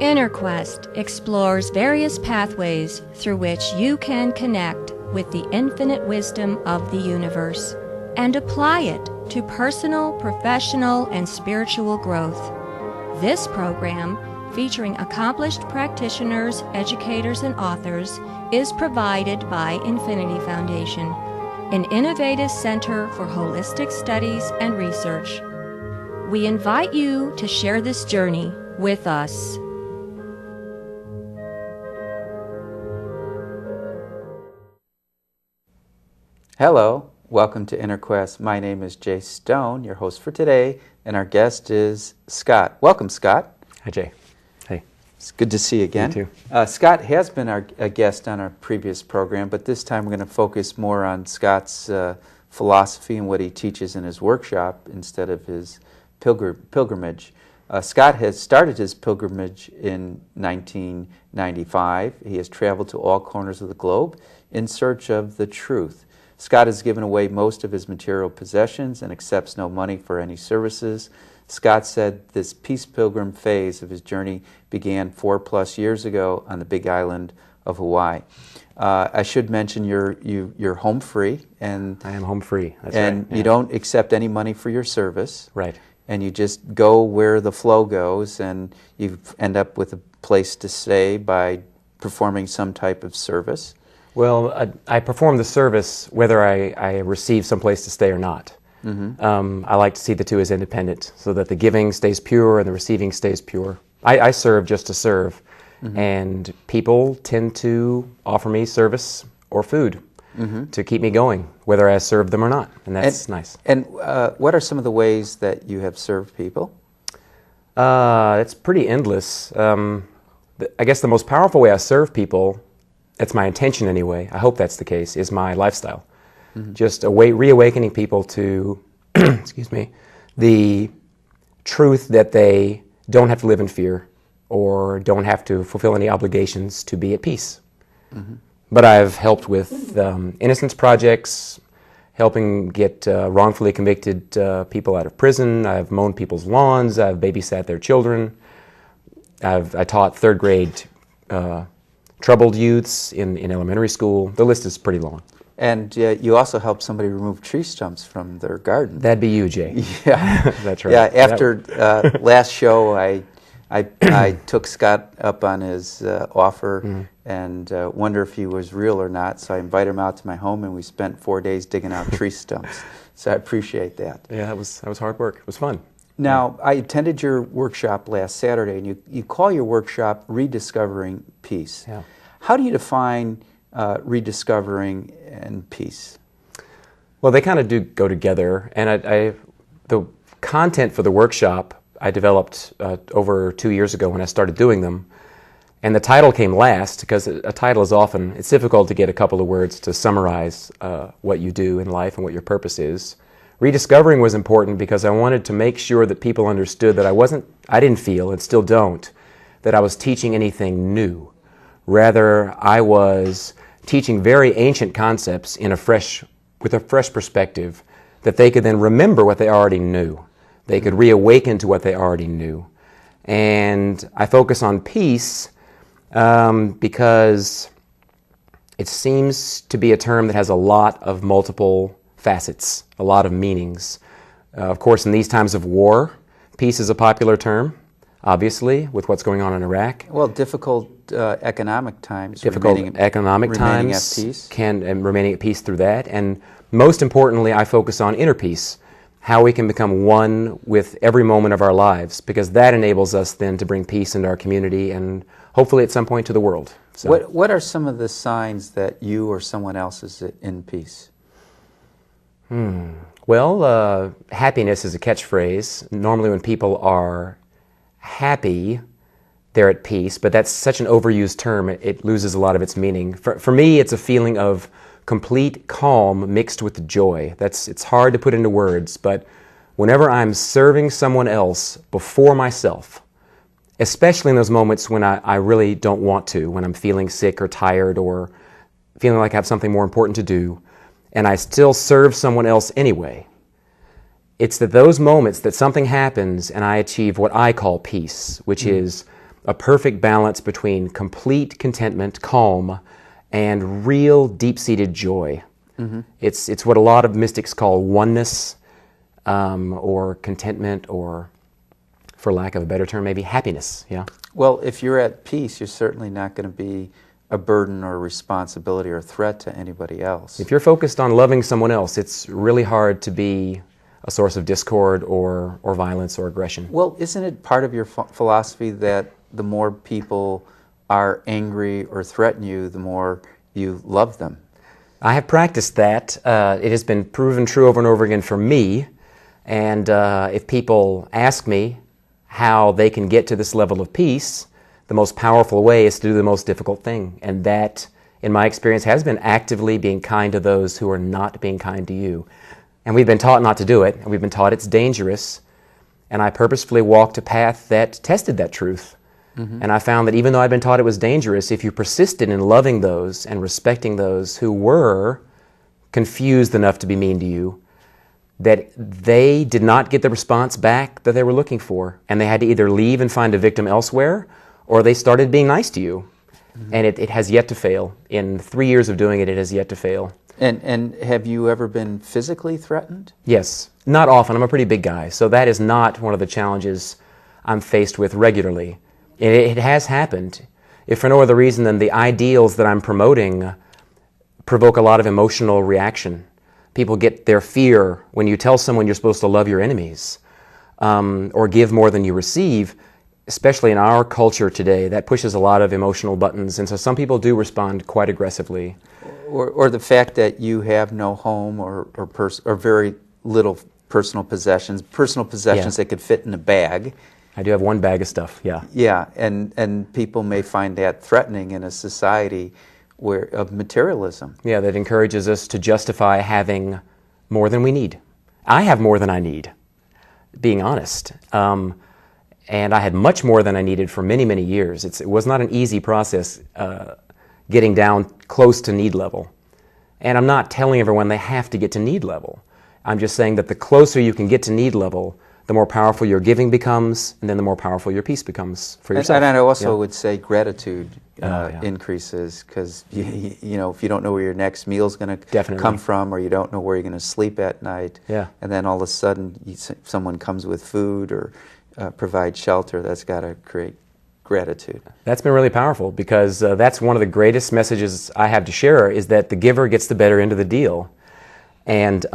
InnerQuest explores various pathways through which you can connect with the infinite wisdom of the universe and apply it to personal, professional, and spiritual growth. This program, featuring accomplished practitioners, educators, and authors, is provided by Infinity Foundation, an innovative center for holistic studies and research. We invite you to share this journey with us. Hello, welcome to InnerQuest. My name is Jay Stone, your host for today, and our guest is Scaughdt. Welcome, Scaughdt. Hi, Jay. Hey. It's good to see you again. You too. Scaughdt has been a guest on our previous program, but this time we're going to focus more on Scott's philosophy and what he teaches in his workshop instead of his pilgrimage. Scaughdt has started his pilgrimage in 1995. He has traveled to all corners of the globe in search of the truth. Scaughdt has given away most of his material possessions and accepts no money for any services. Scaughdt said this peace pilgrim phase of his journey began 4+ years ago on the big island of Hawaii. I should mention you're home free, and I am home free. That's and right. Yeah. You don't accept any money for your service. Right. And you just go where the flow goes, and you end up with a place to stay by performing some type of service. Well, I perform the service whether I receive some place to stay or not. Mm-hmm. I like to see the two as independent, so that the giving stays pure and the receiving stays pure. I serve just to serve, mm-hmm. and people tend to offer me service or food mm-hmm. to keep me going, whether I serve them or not, and that's nice. And what are some of the ways that you have served people? It's pretty endless. I guess the most powerful way I serve people, that's my intention anyway, I hope that's the case, is my lifestyle. Mm-hmm. Just reawakening people to, excuse me, the truth that they don't have to live in fear or don't have to fulfill any obligations to be at peace. Mm-hmm. But I've helped with innocence projects, helping get wrongfully convicted people out of prison. I've mown people's lawns. I've babysat their children. I taught third grade troubled youths in elementary school. The list is pretty long. And you also helped somebody remove tree stumps from their garden. That'd be you, Jay. Yeah, that's right. Yeah, after last show, I took Scaughdt up on his offer and wonder if he was real or not. So I invited him out to my home, and we spent 4 days digging out tree stumps. So I appreciate that. Yeah, that was hard work. It was fun. Now, I attended your workshop last Saturday, and you call your workshop Rediscovering Peace. Yeah. How do you define rediscovering and peace? Well, they kind of do go together, and the content for the workshop I developed over 2 years ago when I started doing them, and the title came last because a title is often, it's difficult to get a couple of words to summarize what you do in life and what your purpose is. Rediscovering was important because I wanted to make sure that people understood that I didn't feel, and still don't, that I was teaching anything new. Rather, I was teaching very ancient concepts with a fresh perspective that they could then remember what they already knew. They could reawaken to what they already knew. And I focus on peace because it seems to be a term that has a lot of multiple facets, a lot of meanings. Of course, in these times of war, peace is a popular term, obviously, with what's going on in Iraq. Well, difficult economic times. Remaining at peace. Remaining at peace through that. And most importantly, I focus on inner peace, how we can become one with every moment of our lives, because that enables us then to bring peace into our community and hopefully at some point to the world. So, what are some of the signs that you or someone else is in peace? Well, happiness is a catchphrase. Normally when people are happy, they're at peace, but that's such an overused term, it loses a lot of its meaning. For me, it's a feeling of complete calm mixed with joy. It's hard to put into words, but whenever I'm serving someone else before myself, especially in those moments when I really don't want to, when I'm feeling sick or tired or feeling like I have something more important to do, and I still serve someone else anyway, it's that those moments that something happens and I achieve what I call peace, which is a perfect balance between complete contentment, calm, and real deep-seated joy. Mm-hmm. It's what a lot of mystics call oneness, or contentment, or, for lack of a better term, maybe happiness. Yeah. Well, if you're at peace, you're certainly not going to be a burden or a responsibility or a threat to anybody else. If you're focused on loving someone else, it's really hard to be a source of discord or violence or aggression. Well, isn't it part of your philosophy that the more people are angry or threaten you, the more you love them? I have practiced that. It has been proven true over and over again for me. And if people ask me how they can get to this level of peace, the most powerful way is to do the most difficult thing. And that, in my experience, has been actively being kind to those who are not being kind to you. And we've been taught not to do it, and we've been taught it's dangerous. And I purposefully walked a path that tested that truth. Mm-hmm. And I found that even though I'd been taught it was dangerous, if you persisted in loving those and respecting those who were confused enough to be mean to you, that they did not get the response back that they were looking for. And they had to either leave and find a victim elsewhere, or they started being nice to you. Mm-hmm. And it has yet to fail. In 3 years of doing it, it has yet to fail. And have you ever been physically threatened? Yes. Not often. I'm a pretty big guy, so that is not one of the challenges I'm faced with regularly. It has happened, if for no other reason than the ideals that I'm promoting provoke a lot of emotional reaction. People get their fear when you tell someone you're supposed to love your enemies, or give more than you receive. Especially in our culture today, that pushes a lot of emotional buttons, and so some people do respond quite aggressively. Or the fact that you have no home or very little personal possessions that could fit in a bag. I do have one bag of stuff, yeah. Yeah, and people may find that threatening in a society of materialism. Yeah, that encourages us to justify having more than we need. I have more than I need, being honest. And I had much more than I needed for many, many years. It was not an easy process getting down close to need level. And I'm not telling everyone they have to get to need level. I'm just saying that the closer you can get to need level, the more powerful your giving becomes, and then the more powerful your peace becomes for yourself. And I also would say gratitude increases, because you know, if you don't know where your next meal is going to come from, or you don't know where you're going to sleep at night, and then all of a sudden someone comes with food or provide shelter, that's got to create gratitude. That's been really powerful, because that's one of the greatest messages I have to share, is that the giver gets the better end of the deal. And